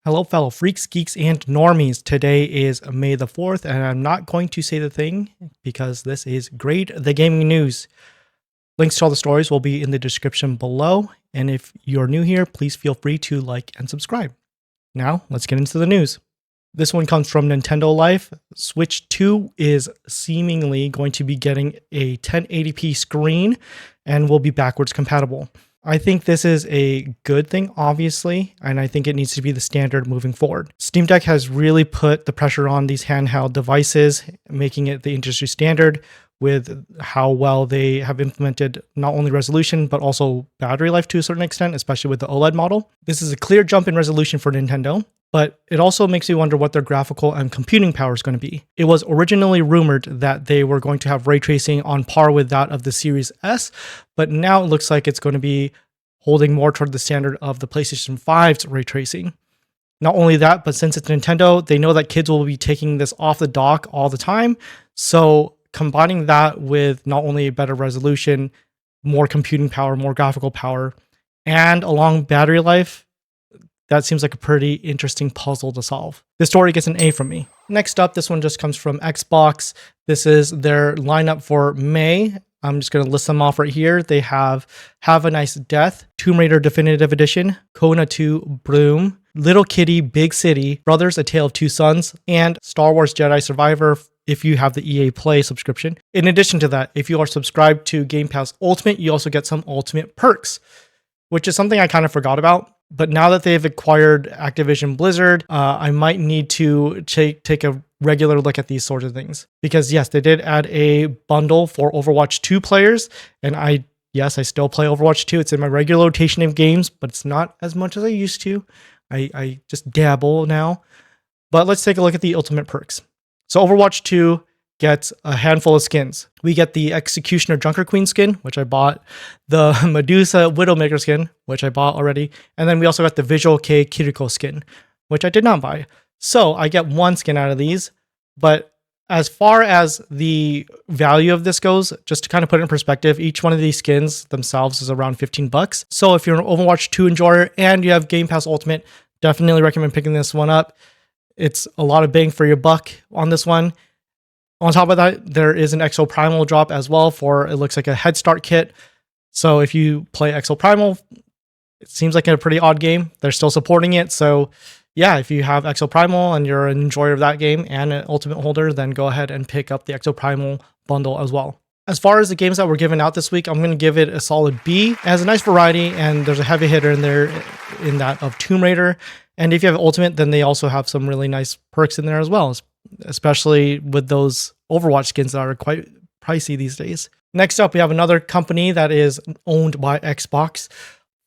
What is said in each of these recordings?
Hello, fellow freaks, geeks, and normies. Today is May the 4th, and I'm not going to say the thing because this is Grade the Gaming News. Links to all the stories will be in the description below, and if you're new here, please feel free to like and subscribe. Now, let's get into the news. This one comes from Nintendo Life. Switch 2 is seemingly going to be getting a 1080p screen and will be backwards compatible. I think this is a good thing, obviously, and I think it needs to be the standard moving forward. Steam Deck has really put the pressure on these handheld devices, making it the industry standard with how well they have implemented not only resolution, but also battery life to a certain extent, especially with the OLED model. This is a clear jump in resolution for Nintendo, but it also makes you wonder what their graphical and computing power is going to be. It was originally rumored that they were going to have ray tracing on par with that of the Series S, but now it looks like it's going to be holding more toward the standard of the PlayStation 5's ray tracing. Not only that, but since it's Nintendo, they know that kids will be taking this off the dock all the time. So combining that with not only a better resolution, more computing power, more graphical power, and a long battery life, that seems like a pretty interesting puzzle to solve. This story gets an A from me. Next up, this one just comes from Xbox. This is their lineup for May. I'm just going to list them off right here. They have a Nice Death, Tomb Raider Definitive Edition, Kona 2 Bloom, Little Kitty Big City, Brothers A Tale of Two Sons, and Star Wars Jedi Survivor if you have the EA Play subscription. In addition to that, if you are subscribed to Game Pass Ultimate, you also get some Ultimate perks, which is something I kind of forgot about. But now that they've acquired Activision Blizzard, I might need to take a regular look at these sorts of things. Because yes, they did add a bundle for Overwatch 2 players. And I still play Overwatch 2. It's in my regular rotation of games, but it's not as much as I used to. I just dabble now. But let's take a look at the Ultimate perks. So Overwatch 2 gets a handful of skins. We get the Executioner Junker Queen skin, which I bought, the Medusa Widowmaker skin, which I bought already, and then we also got the Visual Kei Kiriko skin, which I did not buy. So I get one skin out of these, but as far as the value of this goes, just to kind of put it in perspective, each one of these skins themselves is around $15. So if you're an Overwatch 2 enjoyer and you have Game Pass Ultimate, definitely recommend picking this one up. It's a lot of bang for your buck on this one. On top of that, there is an Exo Primal drop as well for, it looks like a Head Start kit. So if you play Exo Primal, it seems like a pretty odd game. They're still supporting it. So yeah, if you have Exo Primal and you're an enjoyer of that game and an Ultimate holder, then go ahead and pick up the Exo Primal bundle as well. As far as the games that were given out this week, I'm going to give it a solid B. It has a nice variety, and there's a heavy hitter in there in that of Tomb Raider. And if you have Ultimate, then they also have some really nice perks in there as well, especially with those Overwatch skins that are quite pricey these days. Next up, we have another company that is owned by Xbox.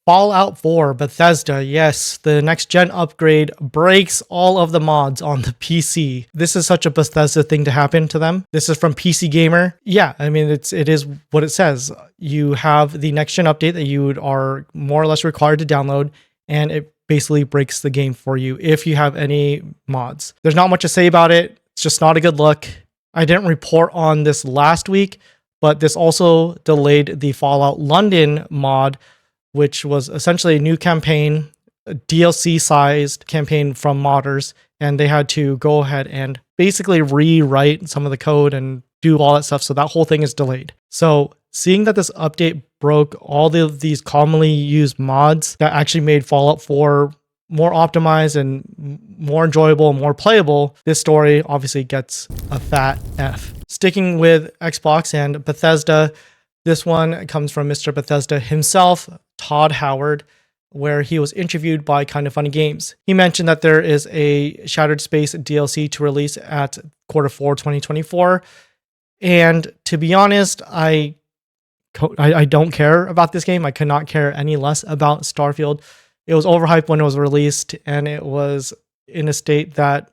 Fallout 4 Bethesda. Yes, the next gen upgrade breaks all of the mods on the PC. This is such a Bethesda thing to happen to them. This is from PC Gamer. Yeah, I mean, it is what it says. You have the next gen update that you are more or less required to download, and it basically breaks the game for you if you have any mods. There's not much to say about it. It's just not a good look. I didn't report on this last week, but this also delayed the Fallout London mod, which was essentially a new campaign, a DLC-sized campaign from modders, and they had to go ahead and basically rewrite some of the code and do all that stuff, so that whole thing is delayed. So seeing that this update broke all of these commonly used mods that actually made Fallout 4 more optimized and more enjoyable and more playable, this story obviously gets a fat F. Sticking with Xbox and Bethesda, this one comes from Mr. Bethesda himself, Todd Howard, where he was interviewed by Kind of Funny Games. He mentioned that there is a Shattered Space DLC to release at Q4 2024. And to be honest, I don't care about this game. I could not care any less about Starfield. It was overhyped when it was released, and it was in a state that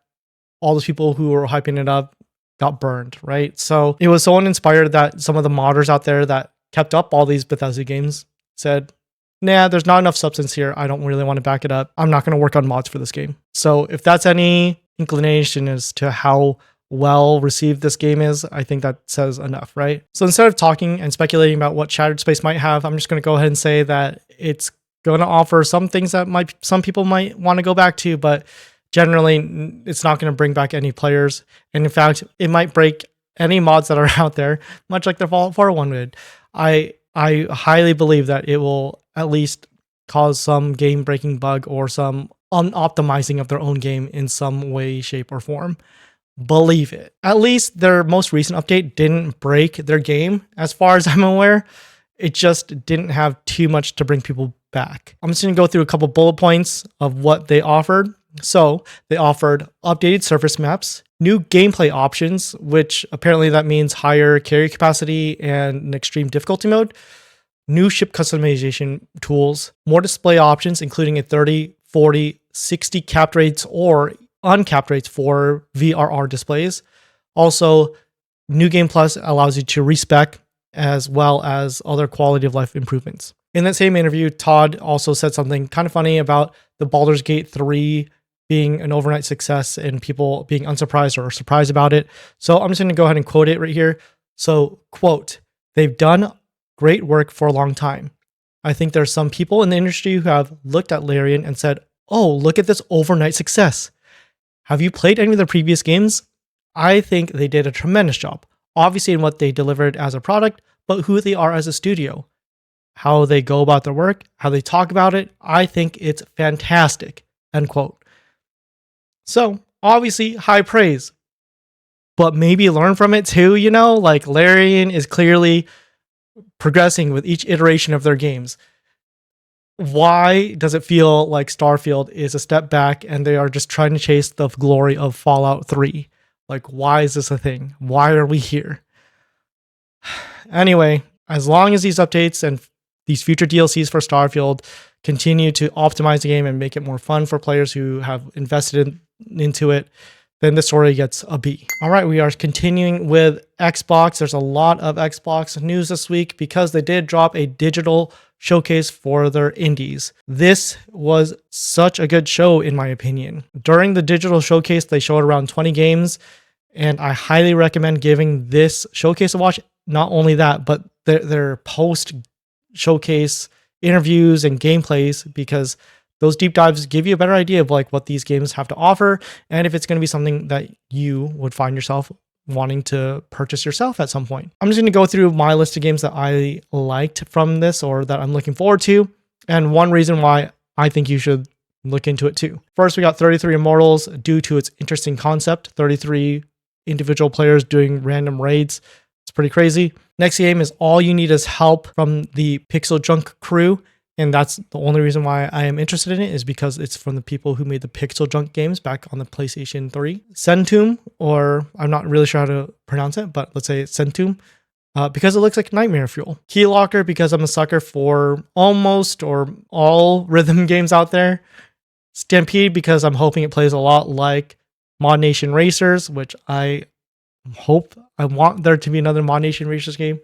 all those people who were hyping it up got burned, right? So it was so uninspired that some of the modders out there that kept up all these Bethesda games said, nah, there's not enough substance here. I don't really want to back it up. I'm not going to work on mods for this game. So if that's any inclination as to how well received this game is, I think that says enough, right? So instead of talking and speculating about what Shattered Space might have, I'm just going to go ahead and say that it's going to offer some things that some people might want to go back to, but generally it's not going to bring back any players. And in fact, it might break any mods that are out there, much like the Fallout 4 one would. I highly believe that it will at least cause some game breaking bug or some unoptimizing of their own game in some way, shape, or form. Believe it. At least their most recent update didn't break their game, as far as I'm aware. It just didn't have too much to bring people back. I'm just going to go through a couple bullet points of what they offered. So they offered updated surface maps, new gameplay options, which apparently that means higher carry capacity and an extreme difficulty mode, new ship customization tools, more display options, including a 30, 40, 60 capped rates or uncapped rates for VRR displays. Also, New Game Plus allows you to respec as well as other quality of life improvements. In that same interview, Todd also said something kind of funny about the Baldur's Gate 3 being an overnight success and people being unsurprised or surprised about it. So I'm just going to go ahead and quote it right here. So, quote, "They've done great work for a long time. I think there's some people in the industry who have looked at Larian and said, oh, look at this overnight success. Have you played any of their previous games? I think they did a tremendous job, obviously in what they delivered as a product, but who they are as a studio, how they go about their work, how they talk about it. I think it's fantastic," end quote. So obviously high praise, but maybe learn from it too, you know, like Larian is clearly progressing with each iteration of their games. Why does it feel like Starfield is a step back and they are just trying to chase the glory of Fallout 3? Like, why is this a thing? Why are we here? Anyway, as long as these updates and these future DLCs for Starfield continue to optimize the game and make it more fun for players who have invested into it, then the story gets a B. All right, we are continuing with Xbox. There's a lot of Xbox news this week because they did drop a digital showcase for their indies. This was such a good show, in my opinion. During the digital showcase, they showed around 20 games, and I highly recommend giving this showcase a watch. Not only that, but their post showcase interviews and gameplays, because those deep dives give you a better idea of like what these games have to offer and if it's going to be something that you would find yourself wanting to purchase yourself at some point. I'm just going to go through my list of games that I liked from this or that I'm looking forward to, and one reason why I think you should look into it too. First, we got 33 Immortals due to its interesting concept, 33 individual players doing random raids. It's pretty crazy. Next game is All You Need Is Help from the Pixel Junk crew. And that's the only reason why I am interested in it, is because it's from the people who made the Pixel Junk games back on the PlayStation 3. Centum, or I'm not really sure how to pronounce it, but let's say it's Centum, because it looks like Nightmare Fuel. Keylocker, because I'm a sucker for almost or all rhythm games out there. Stampede, because I'm hoping it plays a lot like Mod Nation Racers, which I want there to be another Mod Nation Racers game.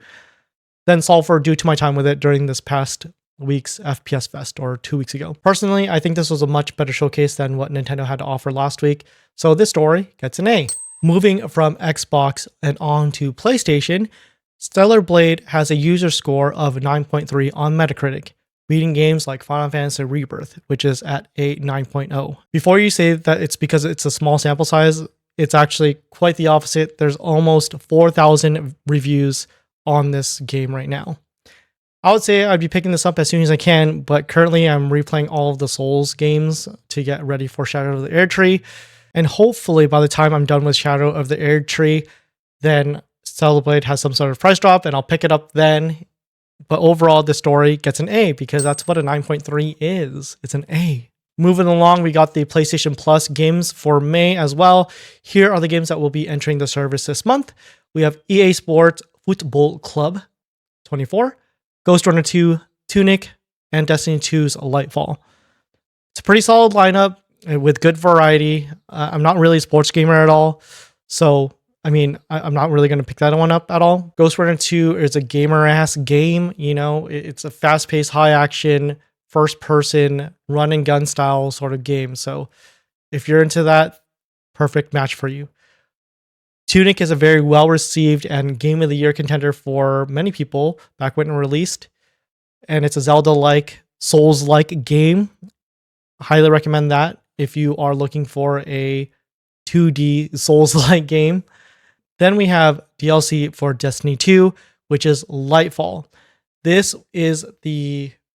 Then Sulfur, due to my time with it during this past week's FPS Fest, or 2 weeks ago. Personally, I think this was a much better showcase than what Nintendo had to offer last week, so this story gets an A. Moving from Xbox and on to PlayStation, Stellar Blade has a user score of 9.3 on Metacritic, beating games like Final Fantasy Rebirth, which is at a 9.0. Before you say that it's because it's a small sample size, it's actually quite the opposite. There's almost 4,000 reviews on this game right now. I would say I'd be picking this up as soon as I can, but currently I'm replaying all of the Souls games to get ready for Shadow of the Erdtree. And hopefully by the time I'm done with Shadow of the Erdtree, then Stellar Blade has some sort of price drop and I'll pick it up then. But overall, the story gets an A because that's what a 9.3 is. It's an A. Moving along, we got the PlayStation Plus games for May as well. Here are the games that will be entering the service this month. We have EA Sports Football Club 24, Ghost Runner 2, Tunic, and Destiny 2's Lightfall. It's a pretty solid lineup with good variety. I'm not really a sports gamer at all, so I mean, I'm not really going to pick that one up at all. Ghost Runner 2 is a gamer-ass game. You know, it's a fast-paced, high-action, first-person, run-and-gun style sort of game. So if you're into that, perfect match for you. Tunic is a very well-received and Game of the Year contender for many people back when it released. And it's a Zelda-like Souls-like game. Highly recommend that if you are looking for a 2D Souls-like game. Then we have DLC for Destiny 2, which is Lightfall. This is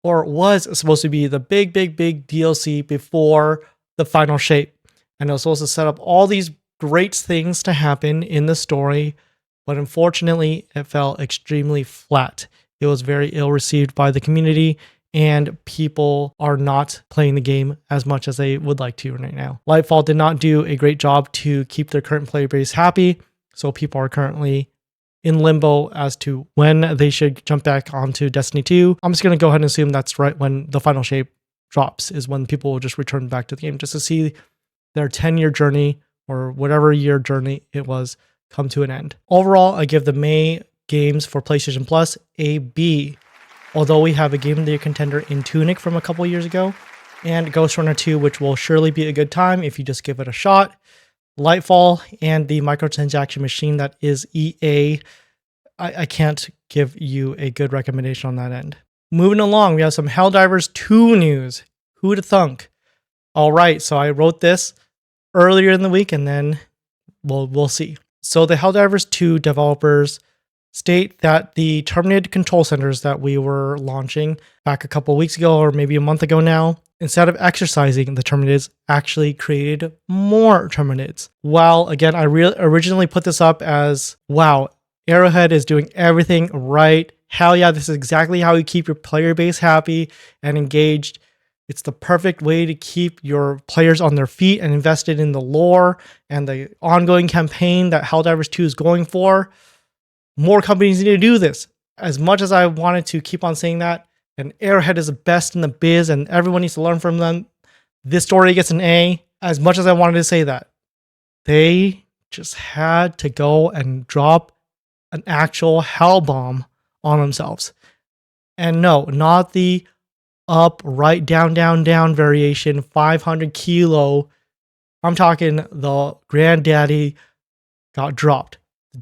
was supposed to be the big DLC before the final shape. And it was supposed to set up all these great things to happen in the story, but unfortunately, it fell extremely flat. It was very ill received by the community, and people are not playing the game as much as they would like to right now. Lightfall did not do a great job to keep their current player base happy, so people are currently in limbo as to when they should jump back onto Destiny 2. I'm just going to go ahead and assume that's right when the final shape drops, is when people will just return back to the game just to see their 10-year journey or whatever year journey it was come to an end. Overall, I give the May games for PlayStation Plus a B. Although we have a Game of the Year contender in Tunic from a couple years ago, and Ghost Runner 2, which will surely be a good time if you just give it a shot. Lightfall and the microtransaction machine that is EA, I can't give you a good recommendation on that end. Moving along, we have some Helldivers 2 news. Who'd thunk? All right, so I wrote this earlier in the week, and then we'll see. So the Helldivers 2 developers state that the terminated control centers that we were launching back a couple weeks ago, or maybe a month ago now, instead of exercising the terminators, actually created more terminators. While again, I originally put this up as, wow, Arrowhead is doing everything right. Hell yeah, this is exactly how you keep your player base happy and engaged. It's the perfect way to keep your players on their feet and invested in the lore and the ongoing campaign that Helldivers 2 is going for. More companies need to do this. As much as I wanted to keep on saying that, and Arrowhead is the best in the biz and everyone needs to learn from them, this story gets an A. As much as I wanted to say that, they just had to go and drop an actual hell bomb on themselves. And no, not the up, right, down, down, down variation, 500 kilo. I'm talking the granddaddy got dropped.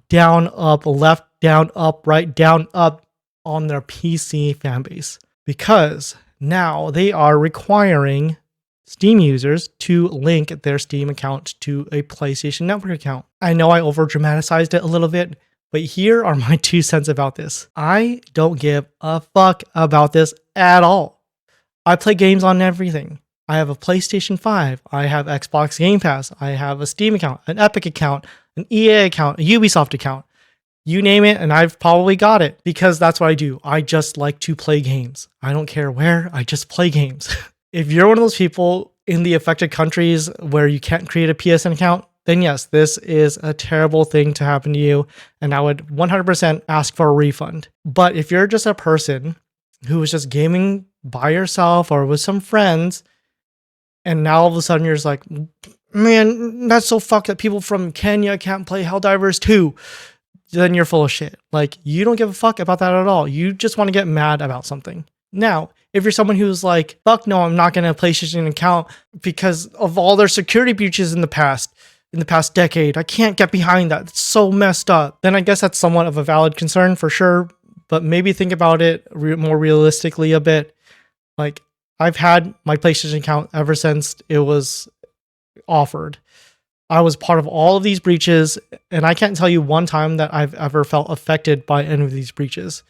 Down, up, left, down, up, right, down, up on their PC fanbase. Because now they are requiring Steam users to link their Steam account to a PlayStation Network account. I know I over dramatized it a little bit, but here are my 2 cents about this. I don't give a fuck about this at all. I play games on everything. I have a PlayStation 5. I have Xbox Game Pass. I have a Steam account, an Epic account, an EA account, a Ubisoft account. You name it, and I've probably got it because that's what I do. I just like to play games. I don't care where, I just play games. If you're one of those people in the affected countries where you can't create a PSN account, then yes, this is a terrible thing to happen to you, and I would 100% ask for a refund. But if you're just a person who is just gaming by yourself or with some friends, and now all of a sudden you're just like, man, that's so fucked that people from Kenya can't play Helldivers 2. Then you're full of shit. Like, you don't give a fuck about that at all. You just want to get mad about something. Now, if you're someone who's like, fuck no, I'm not going to PlayStation account because of all their security breaches in the past decade, I can't get behind that. It's so messed up. Then I guess that's somewhat of a valid concern for sure. But maybe think about it more realistically a bit. Like, I've had my PlayStation account ever since it was offered. I was part of all of these breaches, and I can't tell you one time that I've ever felt affected by any of these breaches.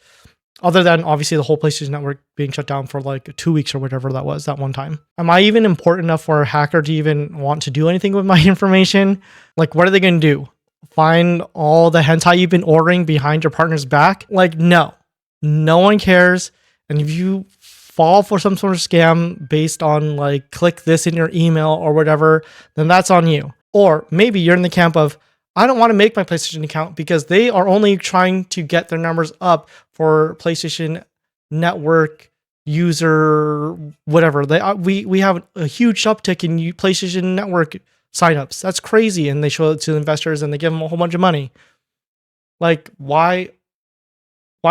Other than, obviously, the whole PlayStation Network being shut down for like 2 weeks or whatever that was that one time. Am I even important enough for a hacker to even want to do anything with my information? Like, what are they going to do? Find all the hentai you've been ordering behind your partner's back? Like, no. No one cares. And if you fall for some sort of scam based on like, click this in your email or whatever, then that's on you. Or maybe you're in the camp of, I don't want to make my PlayStation account because they are only trying to get their numbers up for PlayStation Network user, whatever. We have a huge uptick in PlayStation Network signups. That's crazy. And they show it to investors and they give them a whole bunch of money. Like, why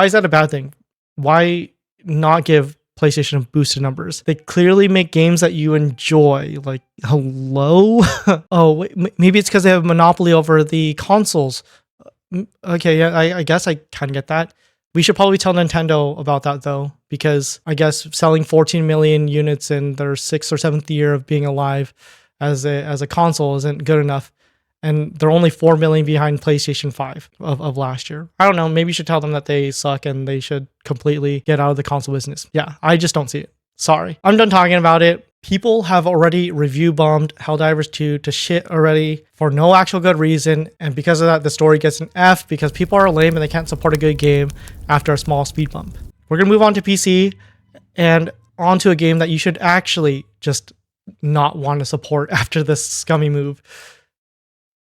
is that a bad thing? Why not give PlayStation boosted numbers? They clearly make games that you enjoy. Like, hello? Oh, wait, maybe it's because they have a monopoly over the consoles. Okay, yeah, I guess I kind of get that. We should probably tell Nintendo about that though, because I guess selling 14 million units in their 6th or 7th year of being alive as a console isn't good enough. And they're only 4 million behind PlayStation 5 of last year. I don't know. Maybe you should tell them that they suck and they should completely get out of the console business. Yeah, I just don't see it. Sorry. I'm done talking about it. People have already review bombed Helldivers 2 to shit already for no actual good reason. And because of that, the story gets an F because people are lame and they can't support a good game after a small speed bump. We're going to move on to PC and onto a game that you should actually just not want to support after this scummy move.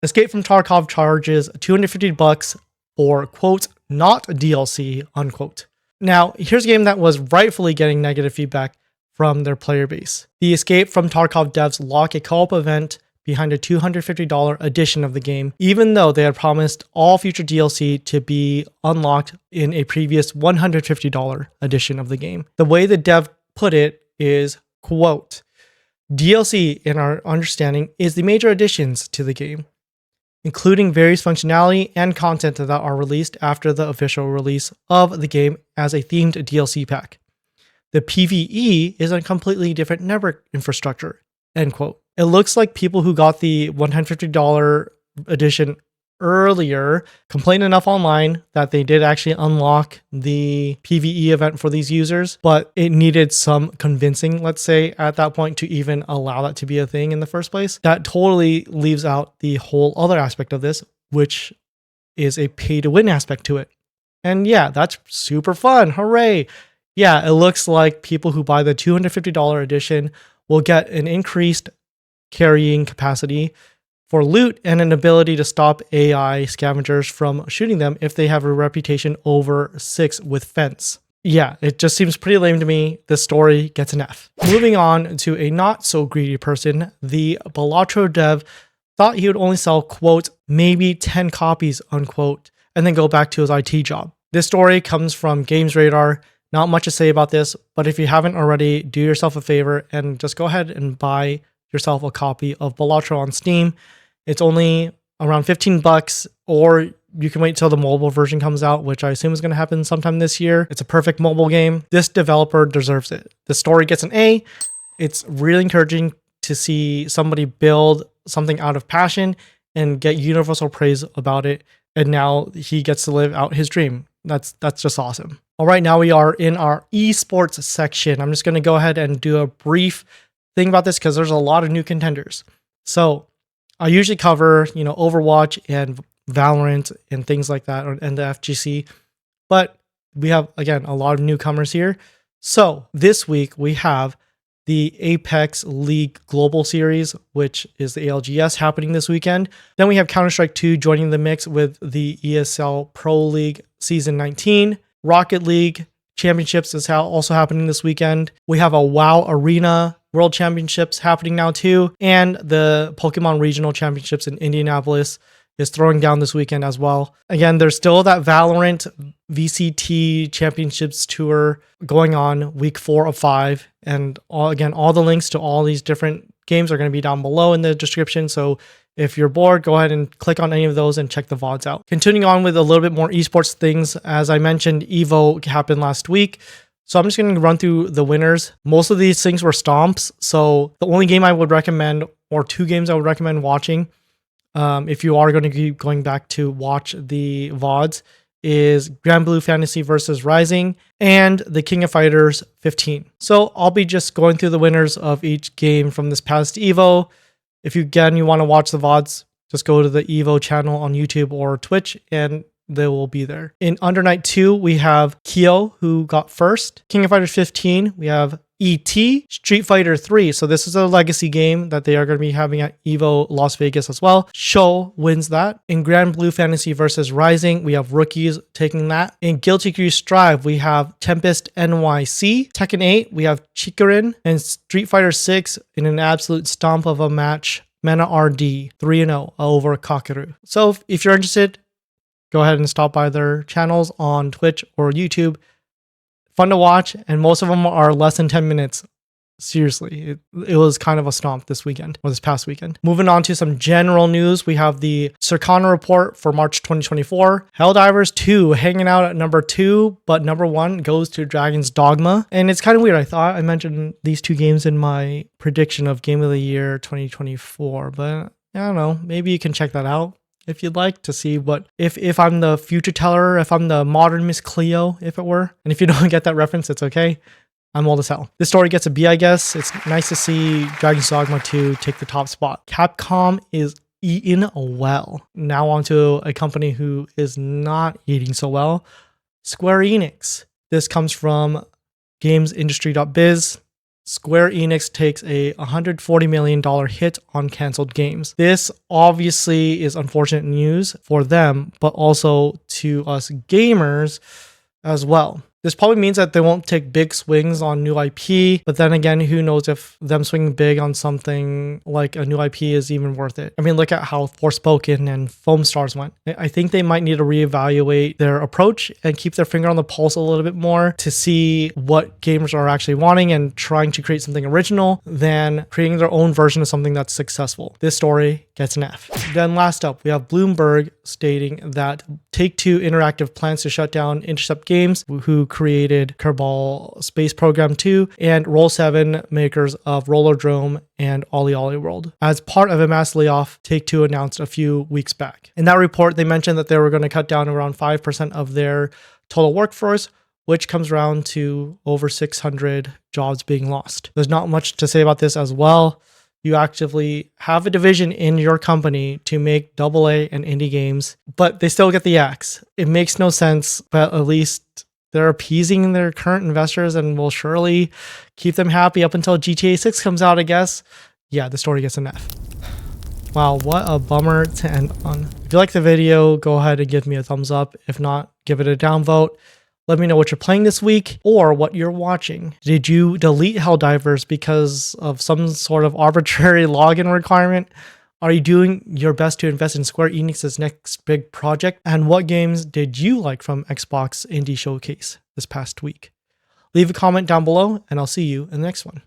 Escape from Tarkov charges $250 for, quote, not DLC, unquote. Now, here's a game that was rightfully getting negative feedback from their player base. The Escape from Tarkov devs lock a co-op event behind a $250 edition of the game, even though they had promised all future DLC to be unlocked in a previous $150 edition of the game. The way the dev put it is, quote, DLC, in our understanding, is the major additions to the game, including various functionality and content that are released after the official release of the game as a themed DLC pack. The PvE is a completely different network infrastructure, end quote. It looks like people who got the $150 edition earlier complained enough online that they did actually unlock the PvE event for these users, but it needed some convincing, let's say, at that point to even allow that to be a thing in the first place. That totally leaves out the whole other aspect of this, which is a pay to win aspect to it. And yeah, that's super fun. Hooray. Yeah, it looks like people who buy the $250 edition will get an increased carrying capacity for loot and an ability to stop AI scavengers from shooting them if they have a reputation over 6 with fence. Yeah, it just seems pretty lame to me. This story gets an F. Moving on to a not so greedy person, the Balatro dev thought he would only sell, quote, maybe 10 copies, unquote, and then go back to his IT job. This story comes from Games Radar. Not much to say about this, but if you haven't already, do yourself a favor and just go ahead and buy yourself a copy of Balatro on Steam. It's only around $15, or you can wait till the mobile version comes out, which I assume is going to happen sometime this year. It's a perfect mobile game. This developer deserves it. The story gets an A. It's really encouraging to see somebody build something out of passion and get universal praise about it. And now he gets to live out his dream. That's just awesome. All right, now we are in our esports section. I'm just going to go ahead and do a brief thing about this because there's a lot of new contenders. So I usually cover, Overwatch and Valorant and things like that, and the FGC, but we have, again, a lot of newcomers here. So this week we have the Apex League Global Series, which is the ALGS happening this weekend. Then we have Counter-Strike 2 joining the mix with the ESL Pro League Season 19. Rocket League Championships is also happening this weekend. We have a WoW Arena World Championships happening now too. And the Pokemon Regional Championships in Indianapolis is throwing down this weekend as well. Again, there's still that Valorant VCT Championships tour going on week 4 of 5. And all the links to all these different games are going to be down below in the description. So if you're bored, go ahead and click on any of those and check the VODs out. Continuing on with a little bit more esports things. As I mentioned, EVO happened last week. So I'm just going to run through the winners. Most of these things were stomps. So the only game I would recommend, or 2 games I would recommend watching, if you are going to keep going back to watch the VODs, is Grand Blue Fantasy versus Rising and the King of Fighters 15. So I'll be just going through the winners of each game from this past EVO. If you want to watch the VODs, just go to the EVO channel on YouTube or Twitch and they will be there. In Under Night 2, we have Kyo, who got first. King of Fighters 15, we have ET, Street Fighter 3. So this is a legacy game that they are going to be having at EVO Las Vegas as well. Sho wins that. In Grand Blue Fantasy versus Rising, we have Rookies taking that. In Guilty Gear Strive, we have Tempest NYC. Tekken 8, we have Chikurin. And Street Fighter 6 in an absolute stomp of a match, Mena RD 3-0 over Kakeru. So if you're interested, go ahead and stop by their channels on Twitch or YouTube. Fun to watch, and most of them are less than 10 minutes. Seriously, it was kind of a stomp this weekend, or this past weekend. Moving on to some general news, we have the Circana report for March 2024. Helldivers 2 hanging out at number 2, but number 1 goes to Dragon's Dogma. And it's kind of weird. I thought I mentioned these two games in my prediction of Game of the Year 2024, but I don't know. Maybe you can check that out if you'd like to see what, if I'm the future teller, if I'm the modern Miss Cleo, if it were. And if you don't get that reference, it's okay. I'm old as hell. This story gets a B, I guess. It's nice to see Dragon's Dogma 2 take the top spot. Capcom is eating well. Now onto a company who is not eating so well. Square Enix. This comes from gamesindustry.biz. Square Enix takes a $140 million hit on canceled games. This obviously is unfortunate news for them, but also to us gamers as well. This probably means that they won't take big swings on new IP, but then again, who knows if them swinging big on something like a new IP is even worth it. I mean, look at how Forspoken and Foam Stars went. I think they might need to reevaluate their approach and keep their finger on the pulse a little bit more to see what gamers are actually wanting and trying to create something original than creating their own version of something that's successful. This story gets an F. Then last up, we have Bloomberg stating that Take-Two Interactive plans to shut down Intercept Games, who created Kerbal Space Program 2 and Roll7, makers of Rollerdrome and Ollie Ollie World. As part of a mass layoff, Take-Two announced a few weeks back. In that report, they mentioned that they were going to cut down around 5% of their total workforce, which comes around to over 600 jobs being lost. There's not much to say about this as well. You actively have a division in your company to make AA and indie games, but they still get the axe. It makes no sense, but at least they're appeasing their current investors and will surely keep them happy up until GTA 6 comes out, I guess. Yeah, the story gets an F. Wow, what a bummer to end on. If you like the video, go ahead and give me a thumbs up. If not, give it a downvote. Let me know what you're playing this week or what you're watching. Did you delete Helldivers because of some sort of arbitrary login requirement? Are you doing your best to invest in Square Enix's next big project? And what games did you like from Xbox Indie Showcase this past week? Leave a comment down below and I'll see you in the next one.